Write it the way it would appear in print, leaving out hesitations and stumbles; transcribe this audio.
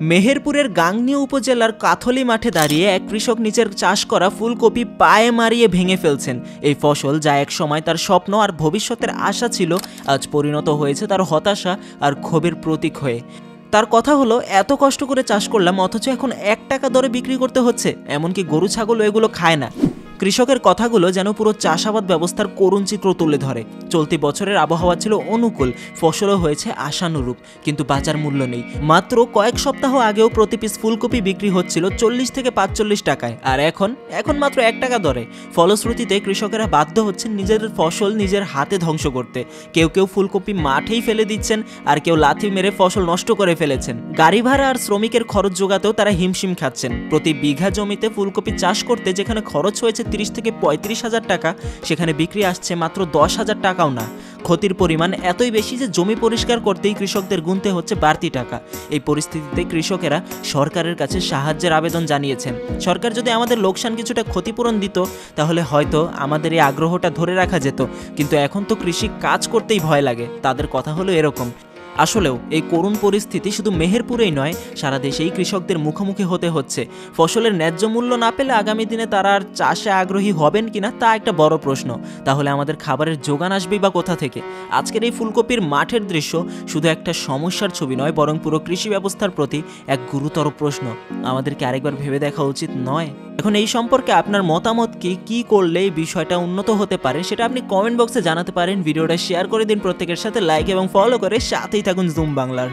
মেহেরপুরের গাংনী উপজেলার কাথলি মাঠে দাঁড়িয়ে এক কৃষক নিজের চাষ করা ফুলকপি পায়ে মারিয়ে ভেঙে ফেলছেন। এই ফসল যা এক সময় তার স্বপ্ন আর ভবিষ্যতের আশা ছিল, আজ পরিণত হয়েছে তার হতাশা আর ক্ষোভের প্রতীক হয়ে। তার কথা হলো, এত কষ্ট করে চাষ করলাম অথচ এখন 1 টাকা দরে বিক্রি করতে হচ্ছে, এমনকি গরু ছাগল এগুলো খায় না। কৃষকের কথাগুলো যেন পুরো চাষাবাদ ব্যবস্থার করুণ চিত্র তুলে ধরে। চলতি বছরের আবহাওয়া ছিল অনুকূল, ফসলও হয়েছে আশানুরূপ, কিন্তু বাজার মূল্য নেই। মাত্র কয়েক সপ্তাহ আগেও প্রতি পিস ফুলকপি বিক্রি হচ্ছিল 40 থেকে 45 টাকায়, আর এখন মাত্র 1 টাকা দরে। ফলশ্রুতিতে কৃষকেরা বাধ্য হচ্ছেন নিজের ফসল নিজের হাতে ধ্বংস করতে। কেউ ফুলকপি মাঠেই ফেলে দিচ্ছেন, আর কেউ লাথি মেরে ফসল নষ্ট করে ফেলেছেন। গাড়ি ভাড়া আর শ্রমিকের খরচ জোগাতেও তারা হিমশিম খাচ্ছেন। প্রতি বিঘা জমিতে ফুলকপি চাষ করতে যেখানে খরচ হয়েছে 30 থেকে 35 হাজার টাকা, সেখানে বিক্রি আসছে মাত্র 10 হাজার টাকাও না। ক্ষতির পরিমাণ এতই বেশি যে জমি পরিষ্কার করতেই কৃষকদের গুনতে হচ্ছে বাড়তি টাকা। এই পরিস্থিতিতে কৃষকেরা সরকারের কাছে সাহায্যের আবেদন জানিয়েছেন। সরকার যদি আমাদের লোকসান কিছুটা ক্ষতিপূরণ দিত, তাহলে হয়তো আমাদের এই আগ্রহটা ধরে রাখা যেত, কিন্তু এখন তো কৃষি কাজ করতেই ভয় লাগে। তাদের কথা হলো এরকম। আসলেও এই করুণ পরিস্থিতি শুধু মেহেরপুরেই নয়, সারা দেশেই কৃষকদের মুখোমুখি হতে হচ্ছে। ফসলের ন্যায্য মূল্য না পেলে আগামী দিনে তারা আর চাষে আগ্রহী হবেন কিনা তা একটা বড় প্রশ্ন। তাহলে আমাদের খাবারের যোগান আসবেই বা কোথা থেকে? আজকের এই ফুলকপির মাঠের দৃশ্য শুধু একটা সমস্যার ছবি নয়, বরং পুরো কৃষি ব্যবস্থার প্রতি এক গুরুতর প্রশ্ন। আমাদেরকে আরেকবার ভেবে দেখা উচিত নয়? এখন এই সম্পর্কে আপনার মতামত কি করলে এই বিষয়টা উন্নত হতে পারে সেটা আপনি কমেন্ট বক্সে জানাতে পারেন। ভিডিওটা শেয়ার করে দিন প্রত্যেকের সাথে, লাইক এবং ফলো করে সাথেই থাকুন জুম বাংলার।